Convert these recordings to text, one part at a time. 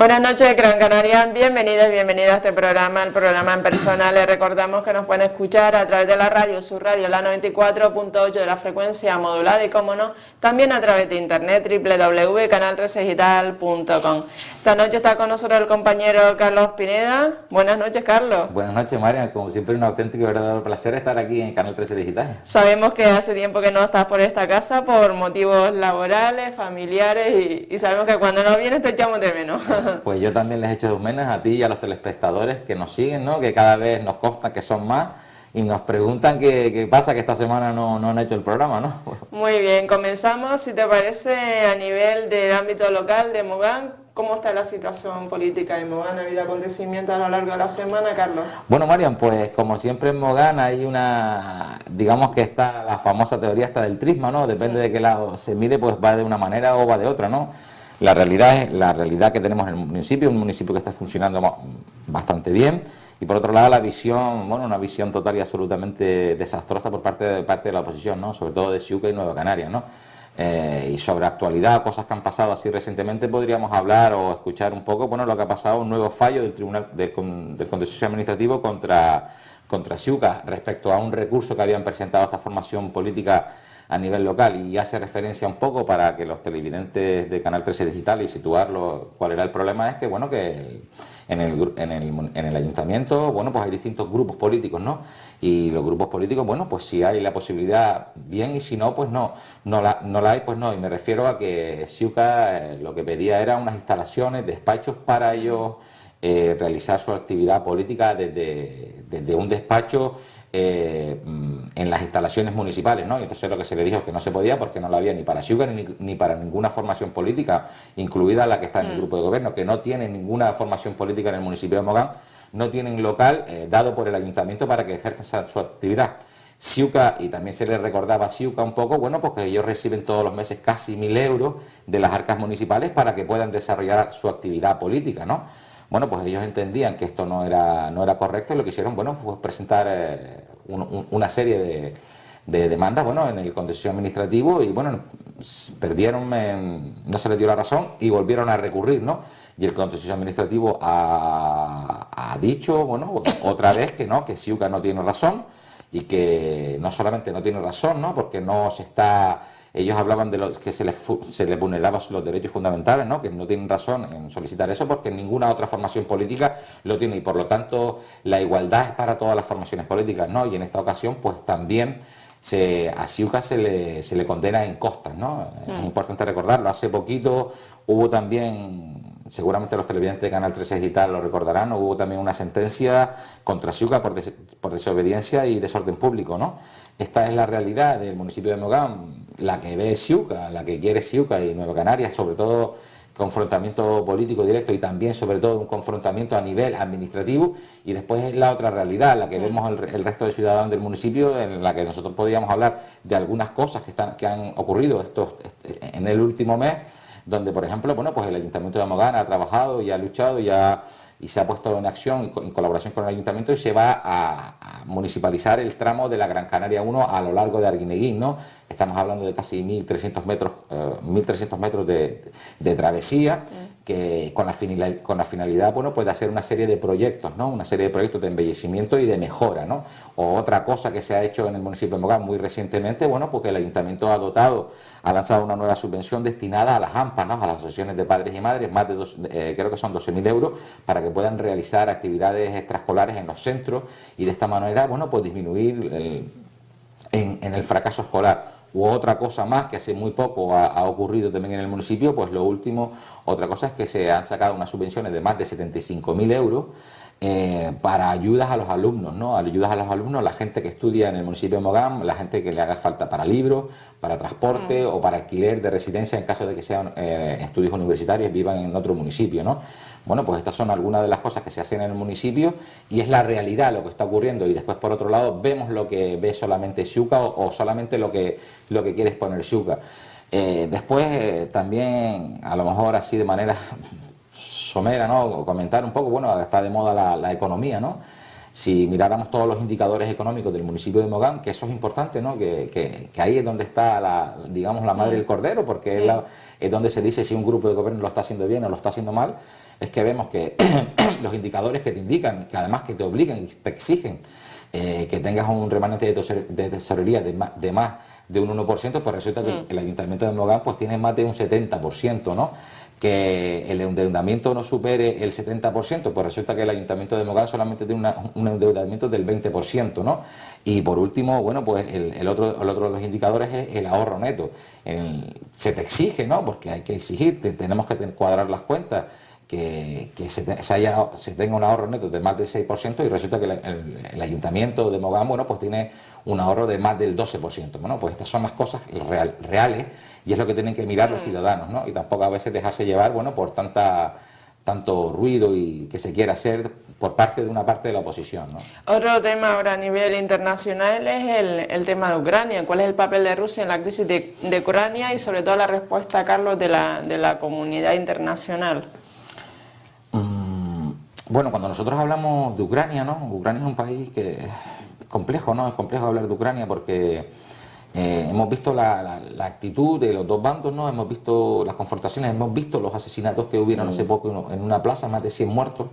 Buenas noches, Gran Canaria. Bienvenidos, bienvenidas a este programa, el programa En Persona. Les recordamos que nos pueden escuchar a través de la radio, su radio, la 94.8 de la frecuencia modulada y, como no, también a través de internet, www.canal13digital.com. Esta noche está con nosotros el compañero Carlos Pineda. Buenas noches, Carlos. Buenas noches, María. Como siempre, un auténtico y verdadero placer estar aquí en Canal 13 Digital. Sabemos que hace tiempo que no estás por esta casa por motivos laborales, familiares y sabemos que cuando no vienes te echamos de menos. Pues yo también les echo de menos a ti y a los telespectadores que nos siguen, ¿no? Que cada vez nos consta que son más y nos preguntan qué pasa, que esta semana no han hecho el programa, ¿no? Muy bien, comenzamos, si te parece, a nivel del ámbito local de Mogán. ¿Cómo está la situación política en Mogán? ¿Ha habido acontecimientos a lo largo de la semana, Carlos? Bueno, Marian, pues como siempre en Mogán hay digamos que está la famosa teoría esta del prisma, ¿no? Depende de qué lado se mire, pues va de una manera o va de otra, ¿no? La realidad es la realidad que tenemos en el municipio, un municipio que está funcionando bastante bien, y por otro lado la visión, bueno, una visión total y absolutamente desastrosa por parte de la oposición, ¿no? Sobre todo de Xiuca y Nueva Canaria, ¿no? Y sobre actualidad, cosas que han pasado así recientemente, podríamos hablar o escuchar un poco, bueno, lo que ha pasado, un nuevo fallo del Tribunal del Contencioso Administrativo contra Xiuca respecto a un recurso que habían presentado esta formación política a nivel local, y hace referencia un poco para que los televidentes de Canal 13 Digital y situarlo cuál era el problema, es que bueno, que en el ayuntamiento, bueno, pues hay distintos grupos políticos, ¿no? Y los grupos políticos, bueno, pues si hay la posibilidad, bien, y si no, pues no la hay, pues no. Y me refiero a que Xiuca lo que pedía era unas instalaciones, despachos para ellos realizar su actividad política desde un despacho en las instalaciones municipales, ¿no? Y entonces lo que se le dijo es que no se podía porque no la había ni para Xiuca ni para ninguna formación política, incluida la que está en el grupo de gobierno, que no tiene ninguna formación política en el municipio de Mogán, no tienen local dado por el ayuntamiento para que ejerzan su actividad. Xiuca, y también se le recordaba a Xiuca un poco, bueno, porque ellos reciben todos los meses casi 1.000 euros de las arcas municipales para que puedan desarrollar su actividad política, ¿no? Bueno, pues ellos entendían que esto no era correcto, y lo que hicieron, bueno, pues presentar una serie de demandas, bueno, en el contencioso administrativo, y bueno, perdieron, no se les dio la razón y volvieron a recurrir, ¿no? Y el contencioso administrativo ha dicho, bueno, otra vez que no, que Xiuca no tiene razón, y que no solamente no tiene razón, ¿no? Porque no se está... Ellos hablaban de que se les vulneraban los derechos fundamentales, ¿no? Que no tienen razón en solicitar eso porque ninguna otra formación política lo tiene, y por lo tanto la igualdad es para todas las formaciones políticas, ¿no? Y en esta ocasión pues también a Xiuca se le condena en costas, ¿no? Es importante recordarlo. Hace poquito hubo también, seguramente los televidentes de Canal 13 Digital lo recordarán, hubo también una sentencia contra Xiuca por desobediencia y desorden público, ¿no? Esta es la realidad del municipio de Mogán, la que ve Xiuca, la que quiere Xiuca y Nueva Canarias, sobre todo confrontamiento político directo y también sobre todo un confrontamiento a nivel administrativo, y después es la otra realidad, la que vemos el resto de ciudadanos del municipio, en la que nosotros podríamos hablar de algunas cosas que han ocurrido en el último mes, donde por ejemplo, bueno, pues el Ayuntamiento de Mogán ha trabajado y ha luchado y se ha puesto en acción en colaboración con el Ayuntamiento, y se va a municipalizar el tramo de la Gran Canaria 1 a lo largo de Arguineguín, ¿no? Estamos hablando de casi 1.300 metros de travesía, que con la finalidad, bueno, pues de hacer una serie de proyectos, ¿no? Una serie de proyectos de embellecimiento y de mejora, ¿no? O otra cosa que se ha hecho en el municipio de Mogán muy recientemente, bueno, porque el Ayuntamiento ha lanzado una nueva subvención destinada a las AMPA, ¿no? A las asociaciones de padres y madres, más de creo que son 12.000 euros, para que puedan realizar actividades extraescolares en los centros, y de esta manera, bueno, pues disminuir en el fracaso escolar. U otra cosa más que hace muy poco ha ocurrido también en el municipio, pues lo último, otra cosa es que se han sacado unas subvenciones de más de 75.000 euros para ayudas a los alumnos, ¿no? Ayudas a los alumnos, la gente que estudia en el municipio de Mogán, la gente que le haga falta para libros, para transporte o para alquiler de residencia en caso de que sean estudios universitarios, vivan en otro municipio, ¿no? Bueno, pues estas son algunas de las cosas que se hacen en el municipio, y es la realidad lo que está ocurriendo, y después por otro lado vemos lo que ve solamente Xiuca o solamente lo que quiere exponer Xiuca. Después también, a lo mejor así de manera somera, ¿no? Comentar un poco, bueno, está de moda la economía, ¿no? Si miráramos todos los indicadores económicos del municipio de Mogán, que eso es importante, ¿no? Que ahí es donde está digamos, la madre del cordero, porque es donde se dice si un grupo de gobierno lo está haciendo bien o lo está haciendo mal. es que vemos que los indicadores que te indican, que además que te obligan y te exigen que tengas un remanente de tesorería de más de un 1%, pues resulta que el Ayuntamiento de Mogán pues tiene más de un 70%, ¿no? Que el endeudamiento no supere el 70%, pues resulta que el Ayuntamiento de Mogán solamente tiene un endeudamiento del 20%, ¿no? Y por último, bueno, pues el otro de los indicadores es el ahorro neto. Se te exige, ¿no? Porque hay que exigir, tenemos que cuadrar las cuentas, que se tenga un ahorro neto de más del 6% y resulta que el Ayuntamiento de Mogán, bueno, pues tiene un ahorro de más del 12%. Bueno, pues estas son las cosas reales y es lo que tienen que mirar los ciudadanos, ¿no? Y tampoco a veces dejarse llevar, bueno, por tanto ruido y que se quiera hacer por parte de una parte de la oposición, ¿no? Otro tema ahora a nivel internacional es el tema de Ucrania. ¿Cuál es el papel de Rusia en la crisis de Ucrania y sobre todo la respuesta, Carlos, de la comunidad internacional? Bueno, cuando nosotros hablamos de Ucrania, ¿no? Ucrania es un país que es complejo, ¿no? Es complejo hablar de Ucrania porque hemos visto la actitud de los dos bandos, ¿no? Hemos visto las confrontaciones, hemos visto los asesinatos que hubieron hace poco en una plaza, más de 100 muertos,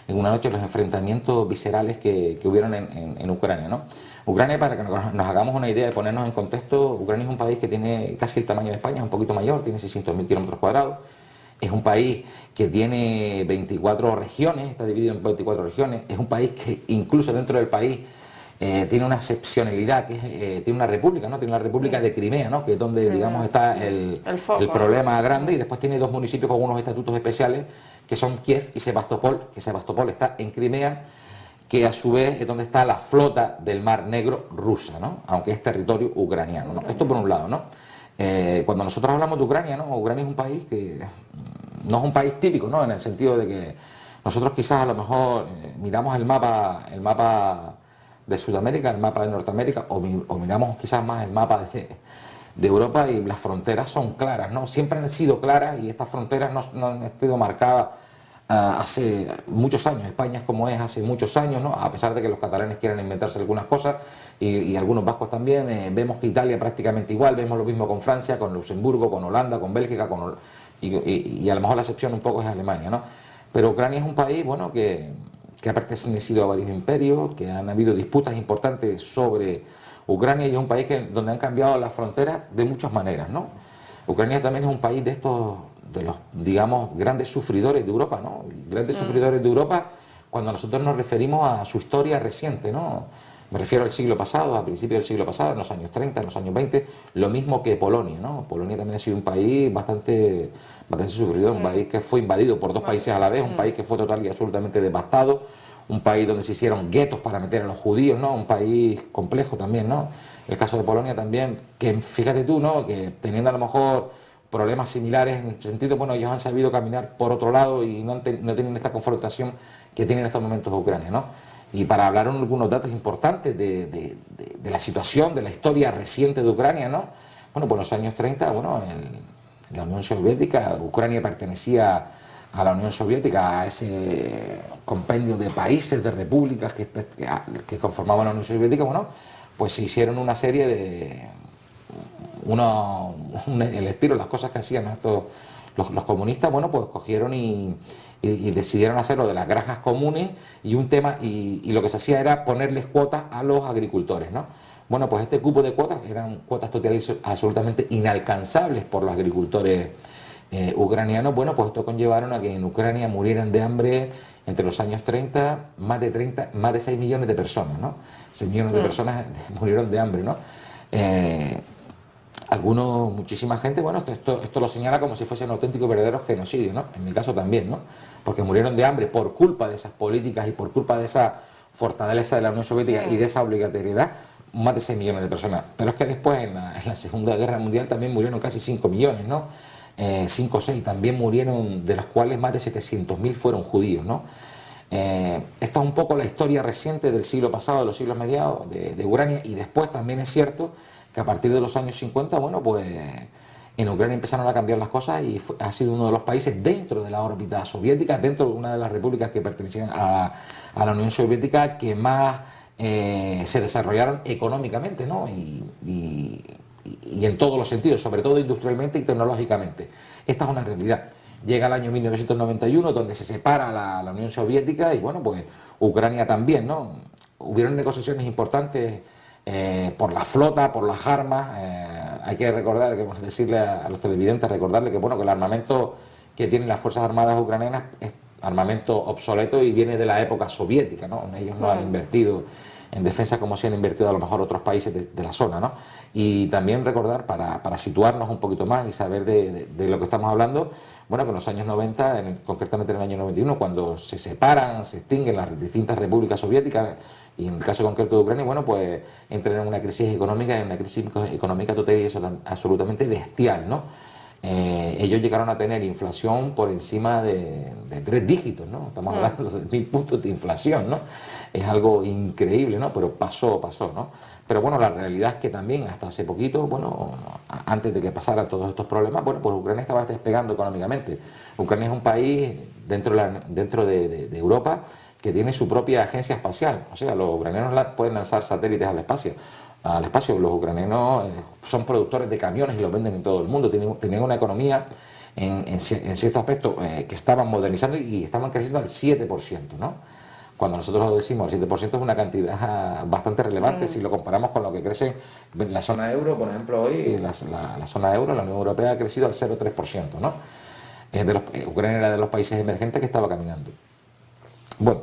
en una noche, los enfrentamientos viscerales que hubieron en Ucrania, ¿no? Ucrania, para que nos hagamos una idea de ponernos en contexto, Ucrania es un país que tiene casi el tamaño de España, es un poquito mayor, tiene 600.000 kilómetros cuadrados. Es un país que tiene 24 regiones, está dividido en 24 regiones. Es un país que incluso dentro del país tiene una excepcionalidad, que tiene una república, ¿no? Tiene la República de Crimea, ¿no? Que es donde, digamos, está el problema grande. Y después tiene dos municipios con unos estatutos especiales, que son Kiev y Sebastopol, que Sebastopol está en Crimea, que a su vez es donde está la flota del Mar Negro rusa, ¿no? Aunque es territorio ucraniano, ¿no? Esto por un lado, ¿no? Cuando nosotros hablamos de Ucrania, ¿no? Ucrania es un país que no es un país típico, ¿no? En el sentido de que nosotros quizás a lo mejor miramos el mapa de Sudamérica, el mapa de Norteamérica, o miramos quizás más el mapa de Europa y las fronteras son claras, ¿no? Siempre han sido claras y estas fronteras no han sido marcadas hace muchos años. España es como es hace muchos años, ¿no? A pesar de que los catalanes quieran inventarse algunas cosas y algunos vascos también, vemos que Italia prácticamente igual, vemos lo mismo con Francia, con Luxemburgo, con Holanda, con Bélgica, y a lo mejor la excepción un poco es Alemania, ¿no? Pero Ucrania es un país, bueno, que ha pertenecido a varios imperios, que han habido disputas importantes sobre Ucrania y es un país donde han cambiado las fronteras de muchas maneras, ¿no? Ucrania también es un país de los, digamos, grandes sufridores de Europa, ¿no? Grandes sufridores de Europa cuando nosotros nos referimos a su historia reciente, ¿no? Me refiero al siglo pasado, a principios del siglo pasado, en los años 30, en los años 20, lo mismo que Polonia, ¿no? Polonia también ha sido un país bastante sufrido, un país que fue invadido por dos países a la vez, un país que fue total y absolutamente devastado, un país donde se hicieron guetos para meter a los judíos, ¿no? Un país complejo también, ¿no? El caso de Polonia también, que fíjate tú, ¿no? Que teniendo a lo mejor problemas similares en el sentido, bueno, ellos han sabido caminar por otro lado y no tienen esta confrontación que tienen en estos momentos Ucrania, ¿no? Y para hablar algunos datos importantes de la situación, de la historia reciente de Ucrania, ¿no? Bueno, pues en los años 30, bueno, en la Unión Soviética, Ucrania pertenecía a la Unión Soviética, a ese compendio de países, de repúblicas que conformaban la Unión Soviética, bueno, pues se hicieron una serie de el estilo, las cosas que hacían estos, los comunistas, bueno, pues cogieron y decidieron hacer lo de las granjas comunes y un tema, y lo que se hacía era ponerles cuotas a los agricultores, ¿no? Bueno, pues este cupo de cuotas eran cuotas totalmente absolutamente inalcanzables por los agricultores ucranianos. Bueno, pues esto conllevaron a que en Ucrania murieran de hambre entre los años 30, más de 6 millones de personas, ¿no? 6 millones de personas murieron de hambre, ¿no? Muchísima gente, bueno, esto lo señala como si fuese un auténtico y verdadero genocidio, ¿no? En mi caso también, ¿no? Porque murieron de hambre por culpa de esas políticas y por culpa de esa fortaleza de la Unión Soviética y de esa obligatoriedad, más de 6 millones de personas. Pero es que después, en la Segunda Guerra Mundial, también murieron casi 5 millones, ¿no? 5 o 6, también murieron, de los cuales más de 700.000 fueron judíos, ¿no? Esta es un poco la historia reciente del siglo pasado, de los siglos mediados de Ucrania, y después también es cierto que a partir de los años 50, bueno, pues en Ucrania empezaron a cambiar las cosas y ha sido uno de los países dentro de la órbita soviética, dentro de una de las repúblicas que pertenecían a la Unión Soviética, que más se desarrollaron económicamente, ¿no? Y en todos los sentidos, sobre todo industrialmente y tecnológicamente. Esta es una realidad. llega el año 1991, donde se separa la Unión Soviética y bueno, pues Ucrania también, ¿no? Hubieron negociaciones importantes por la flota, por las armas. Hay que recordar, que decirle a los televidentes, recordarle que bueno, que el armamento que tienen las Fuerzas Armadas ucranianas es armamento obsoleto y viene de la época soviética, ¿no? Ellos no han invertido en defensa como se han invertido a lo mejor otros países de la zona, ¿no? Y también recordar, para situarnos un poquito más y saber de lo que estamos hablando, bueno, que en los años 90, concretamente en el año 91, cuando se separan, se extinguen las distintas repúblicas soviéticas, y en el caso concreto de Ucrania, bueno, pues entran en una crisis económica, total y absolutamente bestial, ¿no? Ellos llegaron a tener inflación por encima de 3 dígitos, ¿no? Estamos hablando de 1000 puntos de inflación, ¿no? Es algo increíble, ¿no? Pero pasó, ¿no? Pero bueno, la realidad es que también hasta hace poquito, bueno, antes de que pasaran todos estos problemas, bueno, pues Ucrania estaba despegando económicamente. Ucrania es un país dentro de Europa que tiene su propia agencia espacial, o sea, los ucranianos pueden lanzar satélites al espacio. Los ucranianos son productores de camiones y los venden en todo el mundo, tenían una economía en cierto aspecto que estaban modernizando y estaban creciendo al 7%, ¿no? Cuando nosotros lo decimos, el 7% es una cantidad bastante relevante si lo comparamos con lo que crece en la zona euro. Por ejemplo, hoy la zona euro, la Unión Europea, ha crecido al 0,3%, ¿no? Ucrania era de los países emergentes que estaba caminando. Bueno,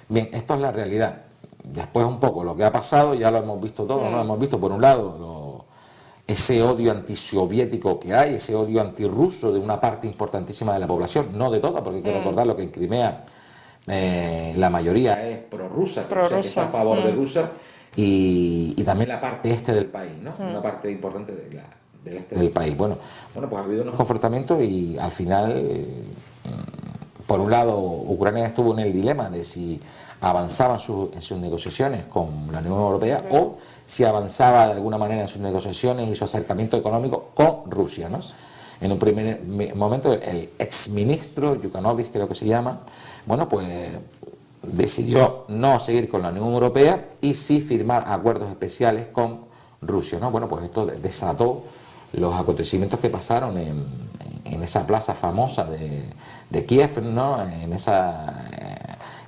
bien, esto es la realidad. Después un poco lo que ha pasado, ya lo hemos visto todo, ¿no? Hemos visto por un lado ese odio antisoviético que hay, ese odio antirruso de una parte importantísima de la población, no de toda, porque hay que recordar lo que en Crimea la mayoría es prorrusa, o sea, que está a favor de Rusia, y también la parte este del país, ¿no? Una parte importante del este del país. Bueno, pues ha habido unos confrontamientos y al final, por un lado, Ucrania estuvo en el dilema de si avanzaba en sus negociaciones con la Unión Europea o si avanzaba de alguna manera en sus negociaciones y su acercamiento económico con Rusia, ¿no? En un primer momento el exministro Yukhanovich, creo que se llama, bueno, pues decidió no seguir con la Unión Europea y sí firmar acuerdos especiales con Rusia, ¿no? Bueno, pues esto desató los acontecimientos que pasaron en esa plaza famosa de Kiev, ¿no?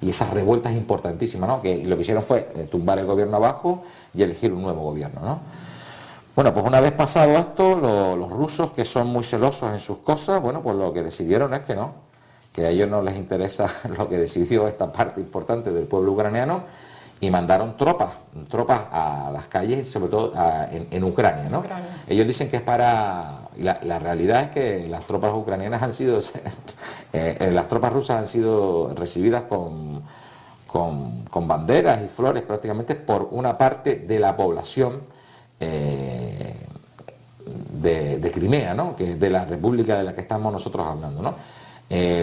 Y esas revueltas importantísimas, ¿no? Que lo que hicieron fue tumbar el gobierno abajo y elegir un nuevo gobierno, ¿no? Bueno, pues una vez pasado esto, los rusos, que son muy celosos en sus cosas, bueno, pues lo que decidieron es que no, que a ellos no les interesa lo que decidió esta parte importante del pueblo ucraniano, y mandaron tropas a las calles, sobre todo en Ucrania, ¿no? Ellos dicen que es para... La realidad es que las tropas ucranianas han sido... las tropas rusas han sido recibidas con banderas y flores prácticamente por una parte de la población de Crimea, ¿no? Que es de la república de la que estamos nosotros hablando, ¿no?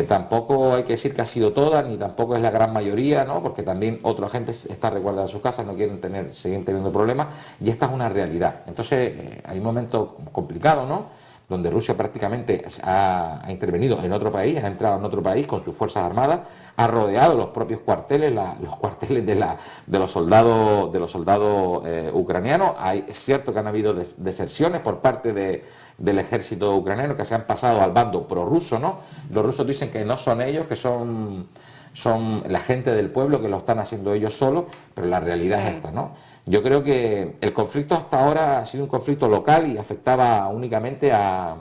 Tampoco hay que decir que ha sido toda, ni tampoco es la gran mayoría, ¿no? Porque también otra gente está resguardada en sus casas, no quieren seguir teniendo problemas, y esta es una realidad. Entonces hay un momento complicado, ¿no? Donde Rusia prácticamente ha intervenido en otro país, ha entrado en otro país con sus fuerzas armadas, ha rodeado los propios cuarteles, los cuarteles de los soldados ucranianos. Es cierto que han habido deserciones por parte del ejército ucraniano que se han pasado al bando prorruso, ¿no? Los rusos dicen que no son ellos, que son la gente del pueblo, que lo están haciendo ellos solos, pero la realidad es esta, ¿no? Yo creo que el conflicto hasta ahora ha sido un conflicto local y afectaba únicamente a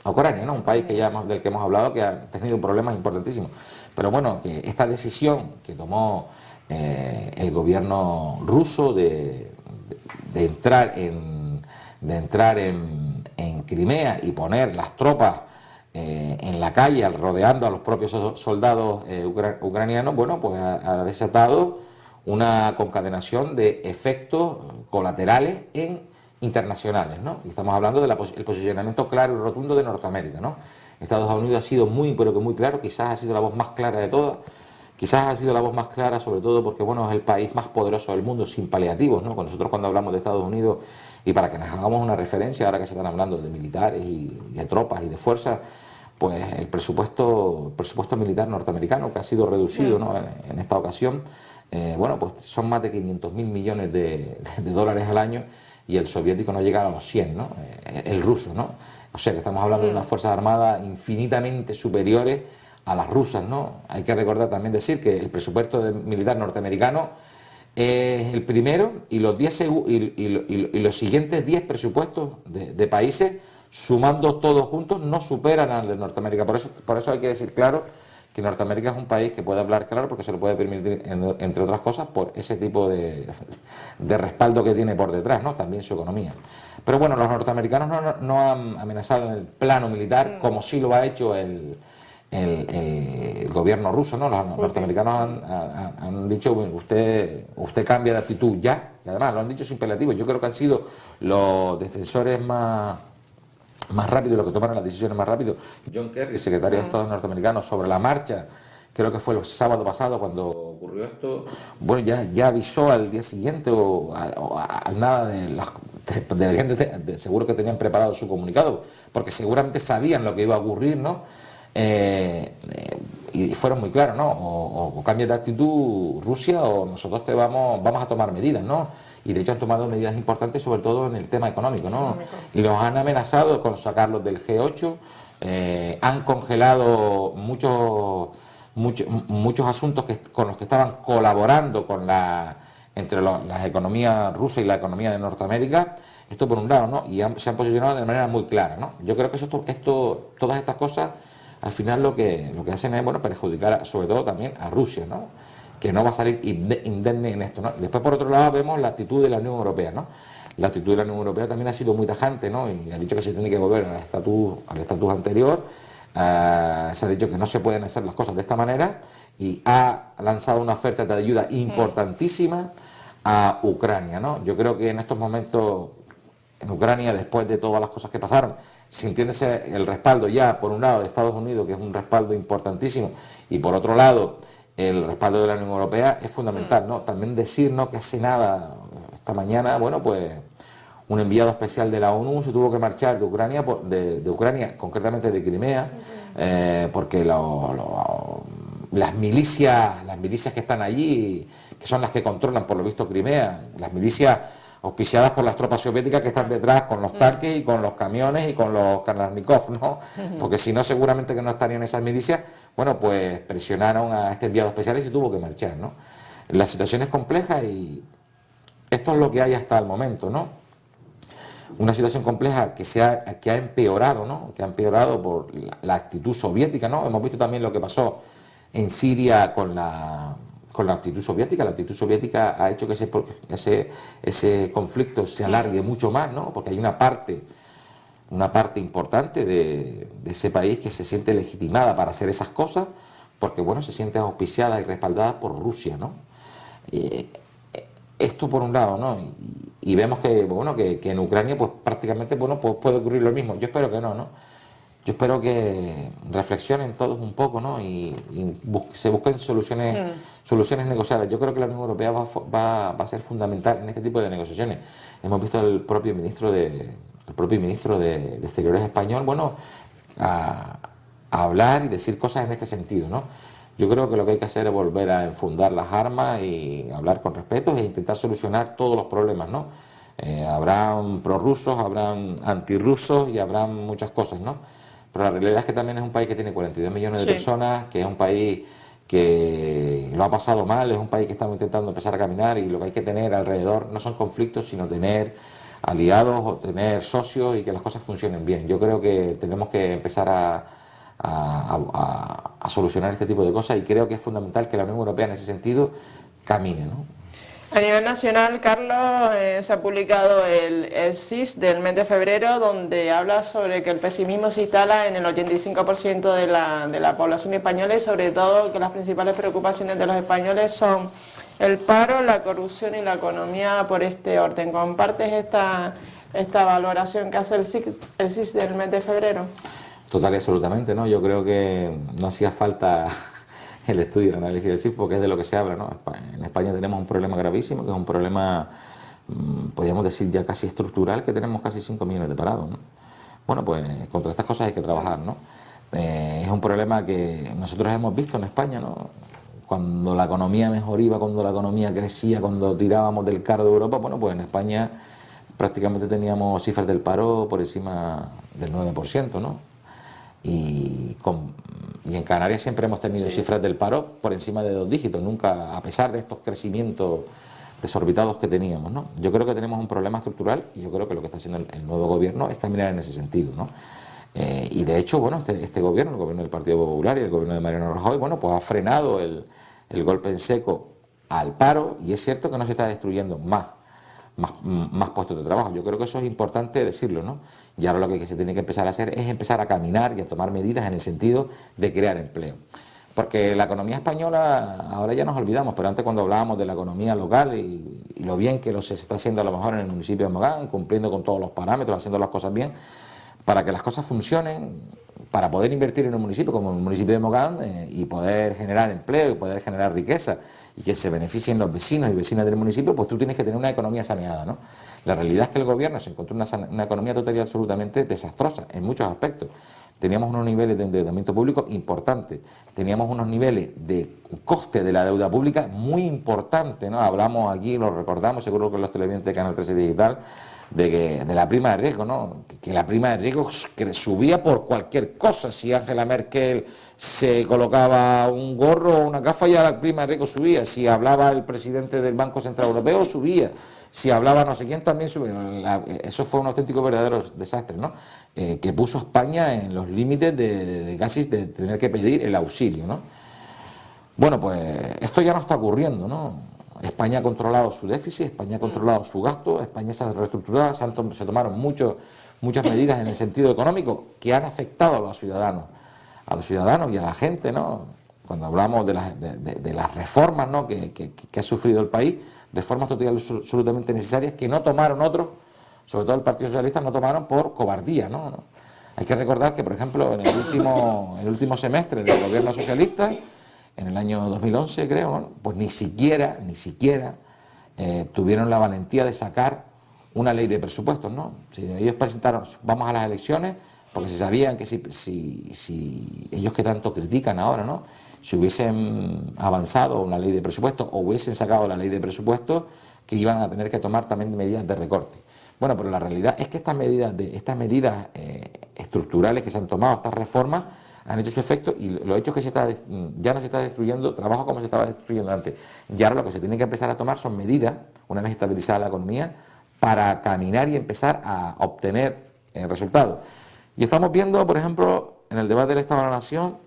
Ucrania, ¿no? Un país del que hemos hablado, que ha tenido problemas importantísimos. Pero bueno, que esta decisión que tomó el gobierno ruso de entrar en Crimea y poner las tropas en la calle, rodeando a los propios soldados ucranianos, bueno, pues ha desatado una concadenación de efectos colaterales internacionales, ¿no? Y estamos hablando del posicionamiento claro y rotundo de Norteamérica, ¿no? Estados Unidos ha sido pero que muy claro, quizás ha sido la voz más clara de todas, quizás ha sido la voz más clara sobre todo porque, bueno, es el país más poderoso del mundo sin paliativos, ¿no? Nosotros cuando hablamos de Estados Unidos, y para que nos hagamos una referencia, ahora que se están hablando de militares y de tropas y de fuerzas, pues el presupuesto militar norteamericano, que ha sido reducido, ¿no? en esta ocasión, bueno, pues son más de 500.000 millones de dólares al año, y el soviético no llega a los 100, ¿no? El ruso, ¿no? O sea que estamos hablando de unas fuerzas armadas infinitamente superiores a las rusas, ¿no? Hay que recordar también decir que el presupuesto militar norteamericano es el primero y los, 10 y los siguientes 10 presupuestos de países, sumando todos juntos, no superan al de Norteamérica. Por eso hay que decir claro que Norteamérica es un país que puede hablar claro porque se lo puede permitir, entre otras cosas, por ese tipo de respaldo que tiene por detrás, ¿no? También su economía. Pero bueno, los norteamericanos no han amenazado en el plano militar como sí lo ha hecho el gobierno ruso, ¿no? Los norteamericanos han dicho, bueno, usted cambia de actitud ya, y además lo han dicho sin apelativo. Yo creo que han sido los defensores más rápidos, los que tomaron las decisiones más rápido. John Kerry, secretario de Estado norteamericano, sobre la marcha, creo que fue el sábado pasado cuando ocurrió esto, bueno, ya avisó al día siguiente o al nada de las... seguro que tenían preparado su comunicado, porque seguramente sabían lo que iba a ocurrir, ¿no? Y fueron muy claros, ¿no? O cambias de actitud Rusia o nosotros vamos a tomar medidas, ¿no? Y de hecho han tomado medidas importantes, sobre todo en el tema económico, ¿no? Y los han amenazado con sacarlos del G8, han congelado muchos asuntos con los que estaban colaborando entre las economías rusas y la economía de Norteamérica. Esto por un lado, ¿no? Y se han posicionado de manera muy clara, ¿no? Yo creo que todas estas cosas al final lo que hacen es, bueno, perjudicar sobre todo también a Rusia, ¿no? Que no va a salir indemne en esto, ¿no? Y después por otro lado vemos la actitud de la Unión Europea, ¿no? La actitud de la Unión Europea también ha sido muy tajante, ¿no? Y ha dicho que se tiene que volver al estatus anterior. Se ha dicho que no se pueden hacer las cosas de esta manera y ha lanzado una oferta de ayuda importantísima a Ucrania, ¿no? Yo creo que en estos momentos en Ucrania, después de todas las cosas que pasaron, sintiéndose el respaldo ya, por un lado, de Estados Unidos, que es un respaldo importantísimo, y por otro lado, el respaldo de la Unión Europea, es fundamental, ¿no? También decir, ¿no?, que hace nada, esta mañana, bueno, pues un enviado especial de la ONU se tuvo que marchar de Ucrania, de Ucrania, concretamente de Crimea, porque las milicias que están allí, que son las que controlan por lo visto Crimea, las milicias auspiciadas por las tropas soviéticas que están detrás con los tanques y con los camiones y con los Kalashnikov, ¿no? Porque si no, seguramente que no estarían esas milicias. Bueno, pues presionaron a este enviado especial y se tuvo que marchar, ¿no? La situación es compleja y esto es lo que hay hasta el momento, ¿no? Una situación compleja que ha empeorado, ¿no? Que ha empeorado por la actitud soviética, ¿no? Hemos visto también lo que pasó en Siria con la actitud soviética. La actitud soviética ha hecho que ese conflicto se alargue mucho más, ¿no? Porque hay una parte importante de ese país que se siente legitimada para hacer esas cosas, porque, bueno, se siente auspiciada y respaldada por Rusia, ¿no? Esto por un lado, ¿no? Y vemos que, bueno, que en Ucrania, pues prácticamente, bueno, pues puede ocurrir lo mismo. Yo espero que no, ¿no? Yo espero que reflexionen todos un poco, ¿no? Y se busquen soluciones negociadas. Yo creo que la Unión Europea va a ser fundamental en este tipo de negociaciones. Hemos visto al propio ministro de Exteriores español, bueno, a hablar y decir cosas en este sentido, ¿no? Yo creo que lo que hay que hacer es volver a enfundar las armas y hablar con respeto e intentar solucionar todos los problemas, ¿no? Habrán prorrusos, habrán antirrusos y habrán muchas cosas, ¿no? Pero la realidad es que también es un país que tiene 42 millones de personas, que es un país que lo ha pasado mal, es un país que estamos intentando empezar a caminar y lo que hay que tener alrededor no son conflictos, sino tener aliados o tener socios y que las cosas funcionen bien. Yo creo que tenemos que empezar a solucionar este tipo de cosas y creo que es fundamental que la Unión Europea en ese sentido camine, ¿no? A nivel nacional, Carlos, se ha publicado el CIS del mes de febrero, donde habla sobre que el pesimismo se instala en el 85% de la población española y sobre todo que las principales preocupaciones de los españoles son el paro, la corrupción y la economía por este orden. ¿Compartes esta valoración que hace el CIS del mes de febrero? Total y absolutamente, ¿no? Yo creo que no hacía falta el estudio, el análisis del CIS, porque es de lo que se habla, ¿no? En España tenemos un problema gravísimo, que es un problema, podríamos decir ya casi estructural, que tenemos casi 5 millones de parados, ¿no? Bueno, pues contra estas cosas hay que trabajar, ¿no? Es un problema que nosotros hemos visto en España, ¿no? Cuando la economía mejor iba, cuando la economía crecía, cuando tirábamos del carro de Europa, bueno, pues en España prácticamente teníamos cifras del paro por encima del 9%, ¿no? Y en Canarias siempre hemos tenido cifras del paro por encima de 2 dígitos, nunca, a pesar de estos crecimientos desorbitados que teníamos, ¿no? Yo creo que tenemos un problema estructural y yo creo que lo que está haciendo el nuevo gobierno es caminar en ese sentido, ¿no? Y de hecho, bueno, este gobierno, el gobierno del Partido Popular y el gobierno de Mariano Rajoy, bueno, pues ha frenado el golpe en seco al paro, y es cierto que no se está destruyendo más puestos de trabajo. Yo creo que eso es importante decirlo, ¿no? Y ahora lo que se tiene que empezar a hacer es empezar a caminar y a tomar medidas en el sentido de crear empleo. Porque la economía española, ahora ya nos olvidamos, pero antes cuando hablábamos de la economía local y lo bien que se está haciendo a lo mejor en el municipio de Mogán, cumpliendo con todos los parámetros, haciendo las cosas bien, para que las cosas funcionen, para poder invertir en un municipio como el municipio de Mogán y poder generar empleo y poder generar riqueza y que se beneficien los vecinos y vecinas del municipio, pues tú tienes que tener una economía saneada, ¿no? La realidad es que el gobierno se encontró una economía total y absolutamente desastrosa en muchos aspectos. Teníamos unos niveles de endeudamiento público importantes, teníamos unos niveles de coste de la deuda pública muy importantes, ¿no? Hablamos aquí, lo recordamos, seguro que los televidentes de Canal 13 Digital, de la prima de riesgo, ¿no? Que la prima de riesgo subía por cualquier cosa. Si Angela Merkel se colocaba un gorro o una gafa, ya la prima de riesgo subía. Si hablaba el presidente del Banco Central Europeo, subía. Si hablaba no sé quién, también subía. Eso fue un auténtico verdadero desastre, ¿no? Que puso a España en los límites de casi de tener que pedir el auxilio, ¿no? Bueno, pues esto ya no está ocurriendo, ¿no? España ha controlado su déficit, España ha controlado su gasto, España se ha reestructurado, se tomaron muchas medidas en el sentido económico que han afectado a los ciudadanos y a la gente, ¿no? Cuando hablamos de las reformas, ¿no? que ha sufrido el país, reformas totalmente absolutamente necesarias que no tomaron otros, sobre todo el Partido Socialista, no tomaron por cobardía, ¿no? Hay que recordar que, por ejemplo, en el último semestre del gobierno socialista, en el año 2011 creo, ¿no? Pues ni siquiera tuvieron la valentía de sacar una ley de presupuestos, ¿no? Si ellos presentaron, vamos a las elecciones, porque se sabían que si ellos que tanto critican ahora, ¿no? Si hubiesen avanzado una ley de presupuestos o hubiesen sacado la ley de presupuestos, que iban a tener que tomar también medidas de recorte. Bueno, pero la realidad es que estas medidas estructurales que se han tomado, estas reformas, han hecho su efecto, y lo hecho es que ya no se está destruyendo trabajo como se estaba destruyendo antes. Y ahora lo que se tiene que empezar a tomar son medidas, una vez estabilizada la economía, para caminar y empezar a obtener resultados. Y estamos viendo, por ejemplo, en el debate del Estado de la Nación,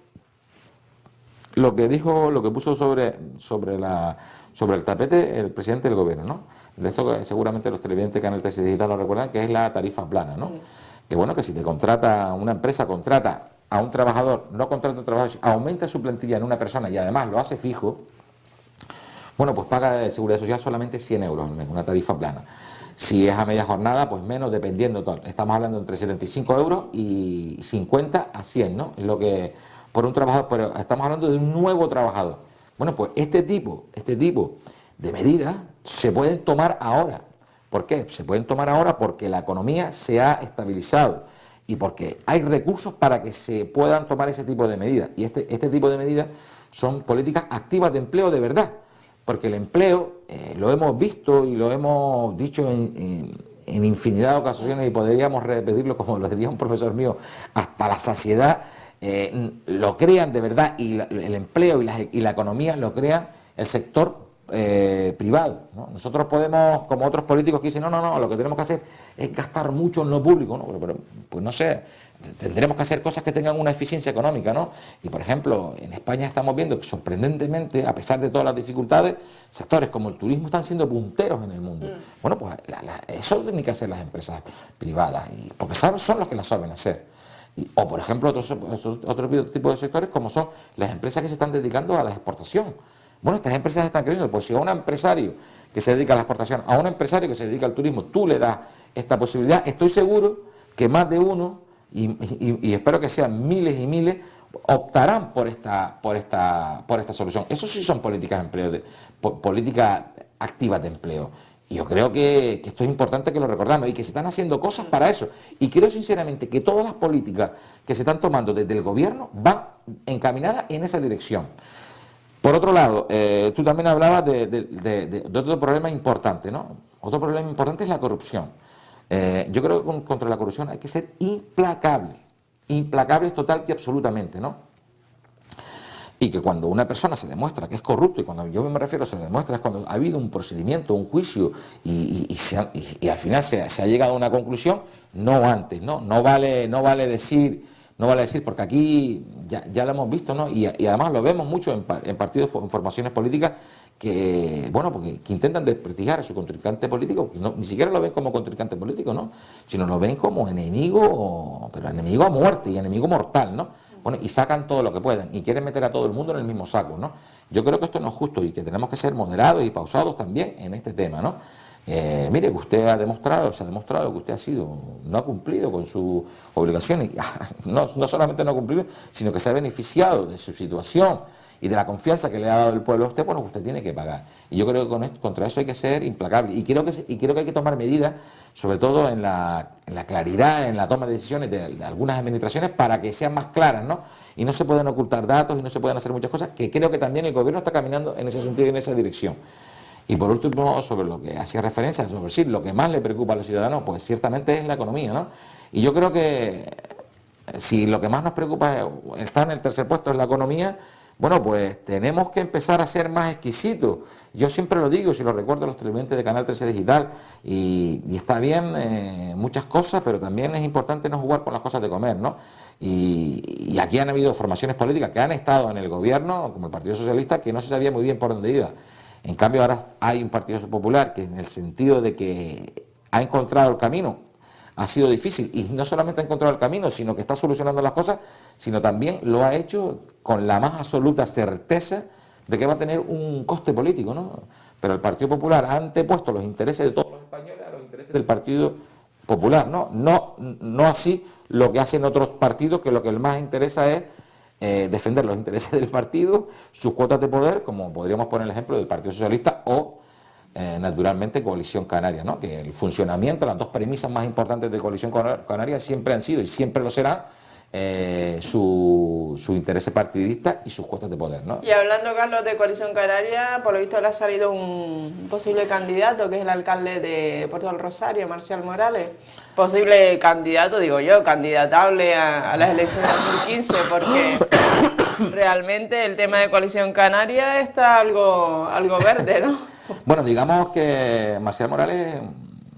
lo que puso sobre el tapete el presidente del gobierno, ¿no? De esto que seguramente los televidentes de Canal 13 Digital lo recuerdan, que es la tarifa plana, ¿no? Que bueno, que si una empresa contrata a un trabajador, no contrata a un trabajador, aumenta su plantilla en una persona y además lo hace fijo, bueno, pues paga de seguridad social solamente 100 euros al mes, una tarifa plana. Si es a media jornada, pues menos, dependiendo. Estamos hablando entre 75 euros y 50 a 100, ¿no? Es lo que por un trabajador, pero estamos hablando de un nuevo trabajador. Bueno, pues este tipo de medidas se pueden tomar ahora. ¿Por qué? Se pueden tomar ahora porque la economía se ha estabilizado y porque hay recursos para que se puedan tomar ese tipo de medidas. Y este tipo de medidas son políticas activas de empleo de verdad. Porque el empleo, lo hemos visto y lo hemos dicho en infinidad de ocasiones y podríamos repetirlo como lo diría un profesor mío, hasta la saciedad, lo crean de verdad y el empleo y la economía lo crea el sector privado, ¿no? Nosotros podemos, como otros políticos que dicen, no, lo que tenemos que hacer es gastar mucho en lo público, ¿no? Pero pues no sé, tendremos que hacer cosas que tengan una eficiencia económica, ¿no? Y por ejemplo, en España estamos viendo que sorprendentemente, a pesar de todas las dificultades, sectores como el turismo están siendo punteros en el mundo. Bueno, pues eso tienen que hacer las empresas privadas, porque son los que las saben hacer. O por ejemplo, otro tipo de sectores como son las empresas que se están dedicando a la exportación. Bueno, estas empresas están creciendo, pues si a un empresario que se dedica a la exportación, a un empresario que se dedica al turismo, tú le das esta posibilidad, estoy seguro que más de uno, y espero que sean miles y miles, optarán por esta solución. Eso sí son políticas de empleo, políticas activas de empleo. Y yo creo que esto es importante que lo recordamos y que se están haciendo cosas para eso. Y creo sinceramente que todas las políticas que se están tomando desde el gobierno van encaminadas en esa dirección. Por otro lado, tú también hablabas de otro problema importante, ¿no? Otro problema importante es la corrupción. Yo creo que contra la corrupción hay que ser implacable, implacables total y absolutamente, ¿no? Y que cuando una persona se demuestra que es corrupto, y cuando yo me refiero se demuestra es cuando ha habido un procedimiento, un juicio, y al final se ha llegado a una conclusión, no antes, ¿no? No vale decir, porque aquí ya lo hemos visto, ¿no? Y además lo vemos mucho en partidos, en formaciones políticas que, bueno, que intentan desprestigiar a su contrincante político, que ni siquiera lo ven como contrincante político, ¿no? Sino lo ven como enemigo, pero enemigo a muerte y enemigo mortal, ¿no? Bueno, y sacan todo lo que pueden y quieren meter a todo el mundo en el mismo saco, ¿no? Yo creo que esto no es justo y que tenemos que ser moderados y pausados también en este tema, ¿no? Mire, que usted se ha demostrado que usted no ha cumplido con sus obligaciones, no solamente no ha cumplido, sino que se ha beneficiado de su situación y de la confianza que le ha dado el pueblo a usted, bueno, usted tiene que pagar. Y yo creo que contra eso hay que ser implacable. Y creo que hay que tomar medidas, sobre todo en la claridad, en la toma de decisiones de algunas administraciones, para que sean más claras, ¿no? Y no se pueden ocultar datos y no se pueden hacer muchas cosas, que creo que también el gobierno está caminando en ese sentido y en esa dirección. Y por último, sobre lo que hacía referencia, sobre sí, lo que más le preocupa a los ciudadanos, pues ciertamente es la economía, ¿no? Y yo creo que si lo que más nos preocupa está en el tercer puesto es la economía, bueno, pues tenemos que empezar a ser más exquisitos. Yo siempre lo digo, si lo recuerdo a los televidentes de Canal 13 Digital, y está bien muchas cosas, pero también es importante no jugar con las cosas de comer, ¿no? Y aquí han habido formaciones políticas que han estado en el gobierno, como el Partido Socialista, que no se sabía muy bien por dónde iba. En cambio ahora hay un Partido Popular que, en el sentido de que ha encontrado el camino, ha sido difícil, y no solamente ha encontrado el camino, sino que está solucionando las cosas, sino también lo ha hecho con la más absoluta certeza de que va a tener un coste político, ¿no? Pero el Partido Popular ha antepuesto los intereses de todos los españoles a los intereses del Partido Popular, ¿no? No así lo que hacen otros partidos, que lo que más interesa es defender los intereses del partido, sus cuotas de poder, como podríamos poner el ejemplo del Partido Socialista o naturalmente Coalición Canaria, ¿no? Que el funcionamiento, las dos premisas más importantes de Coalición Canaria siempre han sido y siempre lo serán su interés partidista y sus cuotas de poder, ¿no? Y hablando, Carlos, de Coalición Canaria, por lo visto le ha salido un posible candidato, que es el alcalde de Puerto del Rosario, Marcial Morales. Posible candidato, digo yo, candidatable a las elecciones de 2015, porque realmente el tema de Coalición Canaria está algo verde, ¿no? Bueno, digamos que Marcial Morales,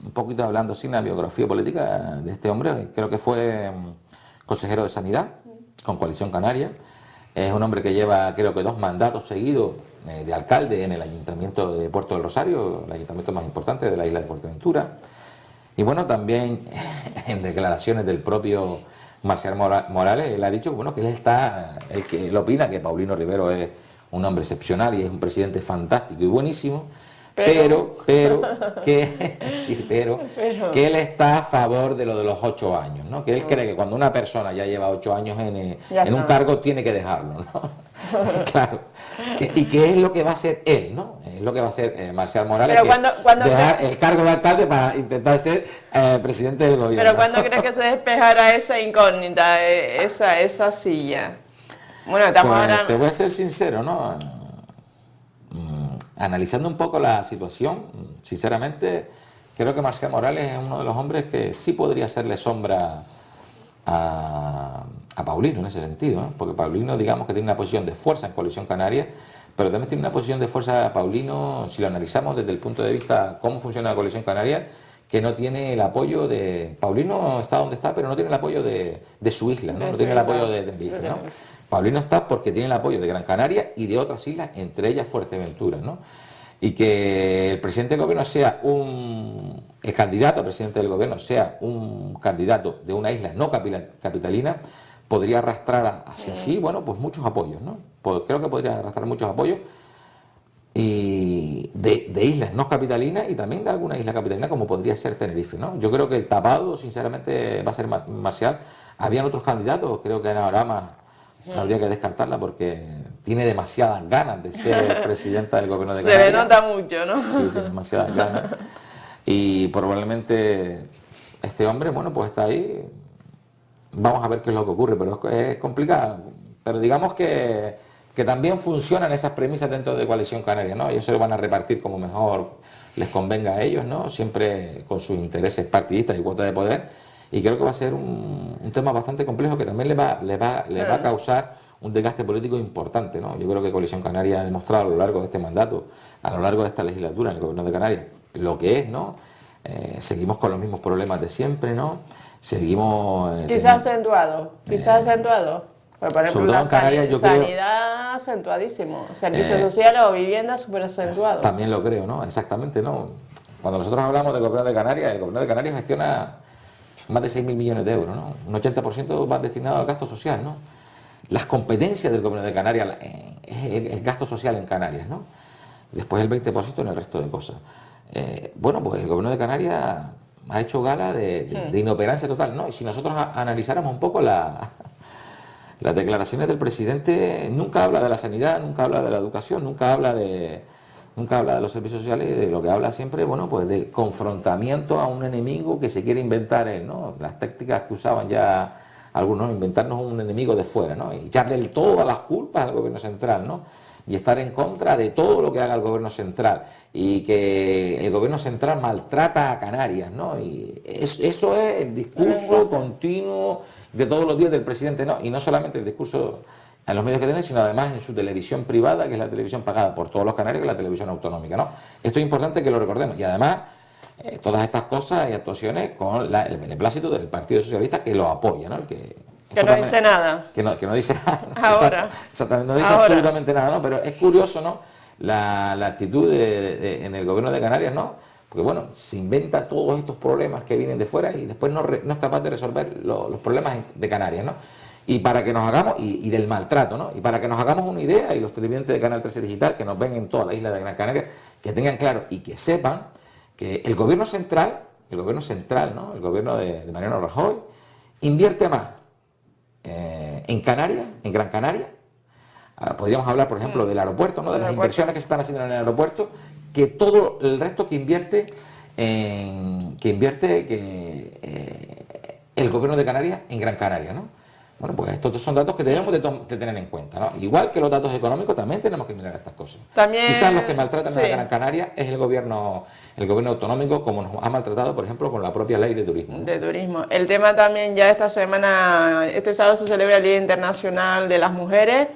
un poquito hablando sin la biografía política de este hombre, creo que fue consejero de Sanidad con Coalición Canaria. Es un hombre que lleva, creo que 2 mandatos seguidos de alcalde en el Ayuntamiento de Puerto del Rosario, el ayuntamiento más importante de la isla de Fuerteventura. Y bueno, también en declaraciones del propio Marcial Morales, él ha dicho bueno, que él opina que Paulino Rivero es un hombre excepcional y es un presidente fantástico y buenísimo, pero que él está a favor de lo de los 8 años, ¿no? Que él cree que cuando una persona ya lleva 8 años en un cargo tiene que dejarlo, ¿no? Claro. ¿Y qué es lo que va a hacer él, ¿no? Es lo que va a hacer Marcial Morales, cuando dejar el cargo de alcalde para intentar ser presidente del gobierno. Pero ¿cuándo crees que se despejara esa incógnita, esa silla? Bueno, estamos pues, ahora... Te voy a ser sincero, ¿no? Analizando un poco la situación, sinceramente, creo que Marcial Morales es uno de los hombres que sí podría hacerle sombra a Paulino en ese sentido, ¿no? Porque Paulino, digamos que tiene una posición de fuerza en Coalición Canaria, pero también tiene una posición de fuerza Paulino, si lo analizamos desde el punto de vista cómo funciona la Coalición Canaria, que no tiene el apoyo de... Paulino está donde está, pero no tiene el apoyo de su isla, ¿no? No tiene el apoyo de Tenerife, ¿no? Paulino está porque tiene el apoyo de Gran Canaria y de otras islas, entre ellas Fuerteventura, ¿no? Y que el presidente del gobierno el candidato a presidente del gobierno sea un candidato de una isla no capitalina, podría arrastrar hacia sí, bueno, pues muchos apoyos, ¿no? Creo que podría arrastrar muchos apoyos y de islas no capitalinas y también de alguna isla capitalina como podría ser Tenerife, ¿no? Yo creo que el tapado, sinceramente, va a ser Marcial. Habían otros candidatos, creo que Ana Orama habría que descartarla porque tiene demasiadas ganas de ser presidenta del gobierno de Canarias. Se le nota mucho, ¿no? Sí, tiene demasiadas ganas. Y probablemente este hombre, bueno, pues está ahí. Vamos a ver qué es lo que ocurre, pero es complicado. Pero digamos que que también funcionan esas premisas dentro de Coalición Canaria, ¿no? Ellos se lo van a repartir como mejor les convenga a ellos, ¿no? Siempre con sus intereses partidistas y cuotas de poder, y creo que va a ser un tema bastante complejo que también le va a causar un desgaste político importante, ¿no? Yo creo que Coalición Canaria ha demostrado a lo largo de este mandato, a lo largo de esta legislatura en el Gobierno de Canarias, lo que es, ¿no? Seguimos con los mismos problemas de siempre, ¿no? Seguimos... quizás acentuado. Pues, por ejemplo, sobre todo en Canarias, yo sanidad acentuadísimo, servicios sociales o vivienda súper acentuado. También lo creo, ¿no? Exactamente, ¿no? Cuando nosotros hablamos del Gobierno de Canarias, el Gobierno de Canarias gestiona más de 6.000 millones de euros, ¿no? Un 80% va destinado al gasto social, ¿no? Las competencias del Gobierno de Canarias es el gasto social en Canarias, ¿no? Después el 20% en el resto de cosas. Bueno, pues el Gobierno de Canarias ha hecho gala de inoperancia total, ¿no? Y si nosotros analizáramos un poco las declaraciones del presidente, nunca habla de la sanidad, nunca habla de la educación, nunca habla de los servicios sociales, de lo que habla siempre, bueno, pues del confrontamiento a un enemigo que se quiere inventar él, ¿no? Las tácticas que usaban ya algunos, inventarnos un enemigo de fuera, ¿no? Y echarle todas las culpas al gobierno central, ¿no? Y estar en contra de todo lo que haga el gobierno central, y que el gobierno central maltrata a Canarias, ¿no? Y eso es el discurso continuo de todos los días del presidente, ¿no? Y no solamente el discurso en los medios que tiene, sino además en su televisión privada, que es la televisión pagada por todos los canarios, que es la televisión autonómica, ¿no? Esto es importante que lo recordemos, y además todas estas cosas y actuaciones con el beneplácito del Partido Socialista, que lo apoya, ¿no? Que no dice nada. Que no dice nada. Ahora. Exactamente, no dice absolutamente nada, ¿no? Pero es curioso, ¿no? La actitud en el gobierno de Canarias, ¿no? Porque, bueno, se inventa todos estos problemas que vienen de fuera y después no es capaz de resolver los problemas de Canarias, ¿no? Y para que nos hagamos, y del maltrato, ¿no? Y para que nos hagamos una idea, y los televidentes de Canal 13 Digital, que nos ven en toda la isla de Gran Canaria, que tengan claro y que sepan que el gobierno central, ¿no? El gobierno de Mariano Rajoy, invierte más en Canarias, en Gran Canaria. Podríamos hablar, por ejemplo, del aeropuerto, ¿no? De las inversiones que se están haciendo en el aeropuerto, que todo el resto que invierte el gobierno de Canarias en Gran Canaria, ¿no? Bueno, pues estos son datos que debemos de tener en cuenta, ¿no? Igual que los datos económicos, también tenemos que mirar estas cosas. También, quizás los que maltratan a Gran Canaria es el gobierno autonómico, como nos ha maltratado, por ejemplo, con la propia ley de turismo, ¿no? De turismo. El tema también, ya esta semana, este sábado se celebra el Día Internacional de las Mujeres.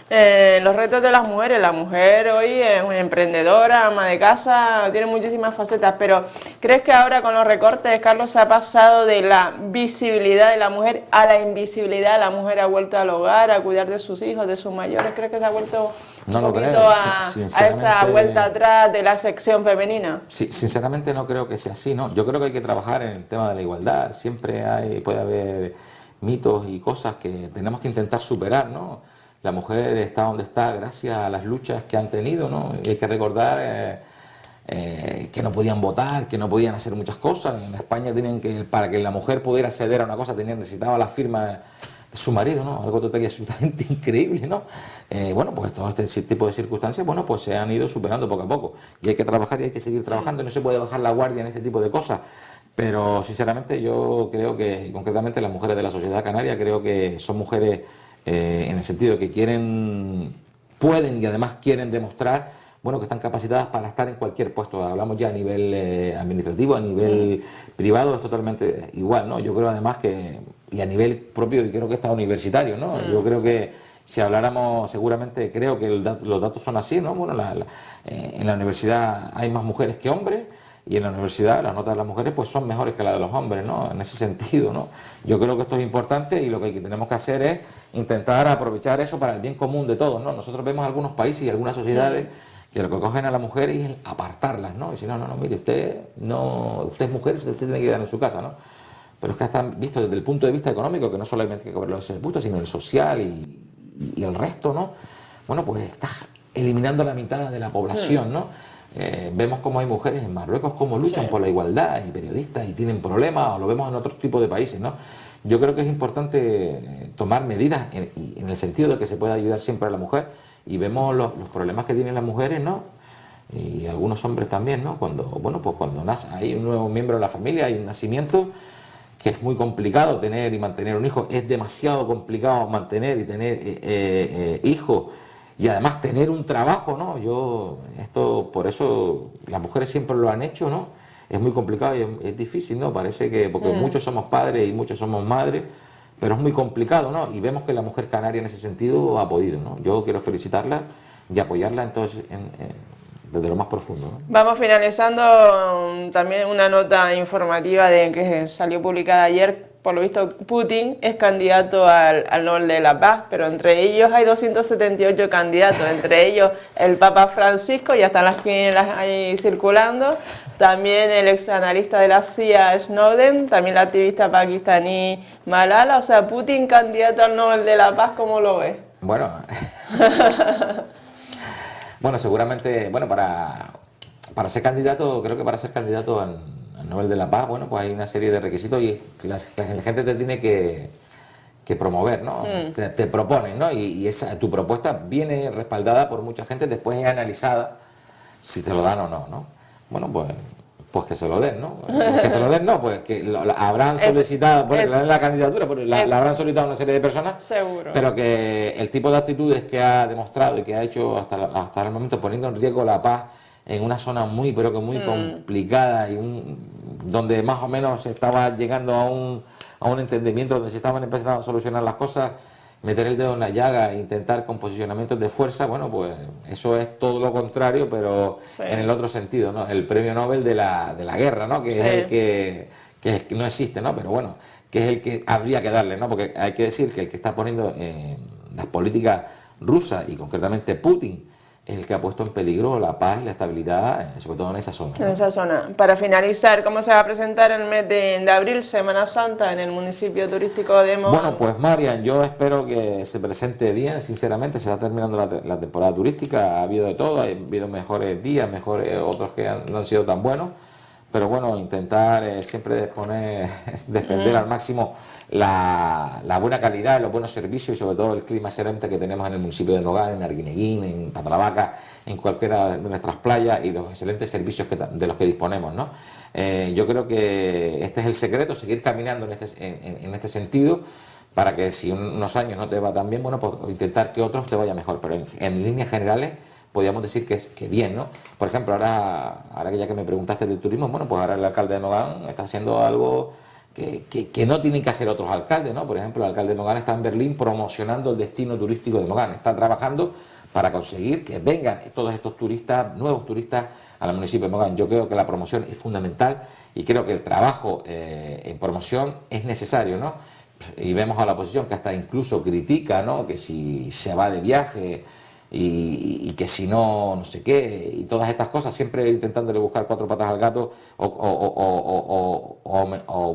Los retos de las mujeres. La mujer hoy es una emprendedora, ama de casa, tiene muchísimas facetas, pero ¿crees que ahora con los recortes, Carlos, se ha pasado de la visibilidad de la mujer a la invisibilidad? La mujer ha vuelto al hogar, a cuidar de sus hijos, de sus mayores. ¿Crees que se ha vuelto un poquito a esa vuelta atrás de la sección femenina? Sí, sinceramente no creo que sea así, ¿no? Yo creo que hay que trabajar en el tema de la igualdad. Siempre puede haber mitos y cosas que tenemos que intentar superar, ¿no? La mujer está donde está gracias a las luchas que han tenido, ¿no? Y hay que recordar que no podían votar, que no podían hacer muchas cosas. En España para que la mujer pudiera acceder a una cosa, necesitaba la firma de su marido, ¿no? Algo total y absolutamente increíble, ¿no? Bueno, pues todo este tipo de circunstancias, bueno, pues se han ido superando poco a poco. Y hay que trabajar y hay que seguir trabajando. No se puede bajar la guardia en este tipo de cosas. Pero sinceramente yo creo que, concretamente las mujeres de la sociedad canaria, creo que son mujeres en el sentido de que pueden y además quieren demostrar, bueno, que están capacitadas para estar en cualquier puesto. Hablamos ya a nivel administrativo, a nivel privado, es totalmente igual, ¿no? Yo creo además y a nivel propio, y creo que está universitario, ¿no? Yo creo que si habláramos, seguramente creo que los datos son así, ¿no? Bueno, en la universidad hay más mujeres que hombres, y en la universidad las notas de las mujeres pues son mejores que las de los hombres, ¿no? En ese sentido, ¿no? Yo creo que esto es importante, y lo que tenemos que hacer es intentar aprovechar eso para el bien común de todos, ¿no? Nosotros vemos algunos países y algunas sociedades que lo que cogen a la mujer es apartarlas, ¿no? Y si no, mire, usted es mujer, usted se tiene que quedar en su casa, ¿no? Pero es que hasta visto desde el punto de vista económico, que no solamente hay que cobrarlo ese punto, sino el social y el resto, ¿no? Bueno, pues está eliminando la mitad de la población, ¿no? Vemos cómo hay mujeres en Marruecos cómo luchan por la igualdad, y periodistas, y tienen problemas, o lo vemos en otros tipos de países, ¿no? Yo creo que es importante tomar medidas en el sentido de que se pueda ayudar siempre a la mujer, y vemos los problemas que tienen las mujeres, ¿no? Y algunos hombres también, ¿no? Cuando nace, hay un nuevo miembro de la familia, hay un nacimiento, que es muy complicado tener y mantener un hijo, es demasiado complicado mantener y tener hijos. y además tener un trabajo, ¿no? Por eso las mujeres siempre lo han hecho, ¿no? Es muy complicado y es difícil, ¿no? Parece que, porque muchos somos padres y muchos somos madres, pero es muy complicado, ¿no? Y vemos que la mujer canaria en ese sentido ha podido, ¿no? Yo quiero felicitarla y apoyarla entonces desde lo más profundo, ¿no? Vamos finalizando también una nota informativa de que salió publicada ayer. Por lo visto, Putin es candidato al Nobel de la Paz, pero entre ellos hay 278 candidatos, entre ellos el Papa Francisco, ya están las quinielas ahí circulando, también el ex analista de la CIA Snowden, también la activista pakistaní Malala. O sea, Putin candidato al Nobel de la Paz, ¿cómo lo ves? Bueno, bueno, seguramente, bueno, para ser candidato, creo que para ser candidato al Nobel de la Paz, bueno, pues hay una serie de requisitos y la gente te tiene que promover, ¿no? Te proponen, ¿no? Y tu propuesta viene respaldada por mucha gente, después es analizada si te lo dan o no, ¿no? Bueno, pues que se lo den, ¿no? Que se lo den, no, pues que habrán solicitado, pues, la candidatura, pues, la habrán solicitado una serie de personas, seguro, pero que el tipo de actitudes que ha demostrado y que ha hecho hasta el momento, poniendo en riesgo la paz en una zona muy, pero que muy complicada y donde más o menos se estaba llegando a un entendimiento, donde se estaban empezando a solucionar las cosas, meter el dedo en la llaga e intentar con posicionamientos de fuerza, bueno, pues eso es todo lo contrario, pero en el otro sentido, ¿no? El premio Nobel de la guerra, ¿no? Que es el que no existe, ¿no? Pero bueno, que es el que habría que darle, ¿no? Porque hay que decir que el que está poniendo las políticas rusas y concretamente Putin es el que ha puesto en peligro la paz y la estabilidad, sobre todo en esa zona, ¿no? En esa zona. Para finalizar, ¿cómo se va a presentar el mes de abril, Semana Santa, en el municipio turístico de Mogán? Bueno, pues Marian, yo espero que se presente bien, sinceramente, se está terminando la temporada turística, ha habido de todo, ha habido mejores días, otros que no han sido tan buenos, pero bueno, intentar siempre defender al máximo la buena calidad, los buenos servicios y sobre todo el clima excelente que tenemos en el municipio de Nogán, en Arguineguín, en Patravaca, en cualquiera de nuestras playas y los excelentes servicios de los que disponemos, ¿no? Yo creo que este es el secreto, seguir caminando en este sentido, para que si unos años no te va tan bien, bueno, pues intentar que otros te vaya mejor, pero en líneas generales podríamos decir que bien, ¿no? Por ejemplo, ahora que ya que me preguntaste del turismo, bueno, pues ahora el alcalde de Nogán está haciendo algo que no tienen que hacer otros alcaldes, ¿no? Por ejemplo, el alcalde de Mogán está en Berlín promocionando el destino turístico de Mogán, está trabajando para conseguir que vengan todos estos turistas, nuevos turistas al municipio de Mogán. Yo creo que la promoción es fundamental y creo que el trabajo en promoción es necesario, ¿no? Y vemos a la oposición que hasta incluso critica, ¿no? Que si se va de viaje y que si no, no sé qué, y todas estas cosas, siempre intentándole buscar cuatro patas al gato o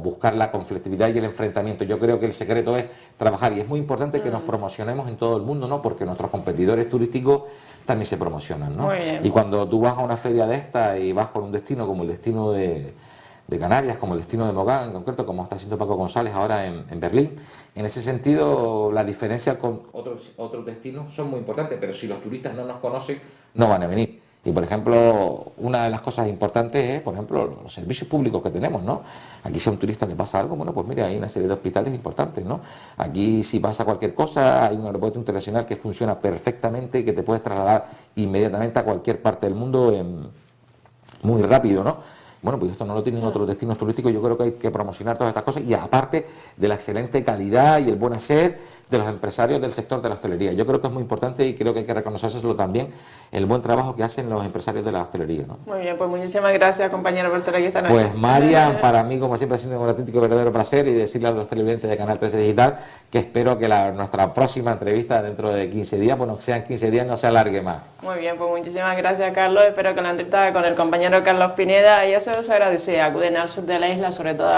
buscar la conflictividad y el enfrentamiento. Yo creo que el secreto es trabajar y es muy importante que nos promocionemos en todo el mundo, ¿no? Porque nuestros competidores turísticos también se promocionan, ¿no? Y cuando tú vas a una feria de esta y vas por un destino como el destino de Canarias, como el destino de Mogán, en concreto, como está haciendo Paco González ahora en Berlín. En ese sentido, la diferencia con otros destinos son muy importantes, pero si los turistas no nos conocen, no van a venir. Y, por ejemplo, una de las cosas importantes es, por ejemplo, los servicios públicos que tenemos, ¿no? Aquí si a un turista le pasa algo, bueno, pues mira, hay una serie de hospitales importantes, ¿no? Aquí si pasa cualquier cosa, hay un aeropuerto internacional que funciona perfectamente y que te puedes trasladar inmediatamente a cualquier parte del mundo muy rápido, ¿no? Bueno, pues esto no lo tienen otros destinos turísticos, yo creo que hay que promocionar todas estas cosas y aparte de la excelente calidad y el buen hacer de los empresarios del sector de la hostelería. Yo creo que es muy importante y creo que hay que reconocérselo también, el buen trabajo que hacen los empresarios de la hostelería, ¿no? Muy bien, pues muchísimas gracias, compañero, por estar aquí esta noche. Pues Marian, para mí, como siempre, ha sido un auténtico y verdadero placer y decirle a los televidentes de Canal 13 Digital que espero que nuestra próxima entrevista dentro de 15 días, bueno, que sean 15 días, no se alargue más. Muy bien, pues muchísimas gracias, Carlos. Espero que la entrevista con el compañero Carlos Pineda, y eso se agradece, acuden al sur de la isla, sobre todo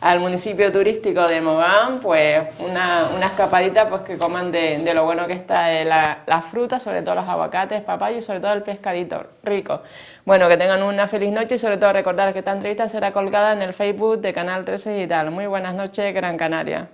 al municipio turístico de Mogán, pues una escapadita, pues que coman de lo bueno que está la fruta, sobre todo los aguacates, papaya y sobre todo el pescadito rico. Bueno, que tengan una feliz noche y sobre todo recordar que esta entrevista será colgada en el Facebook de Canal 13 Digital. Muy buenas noches, Gran Canaria.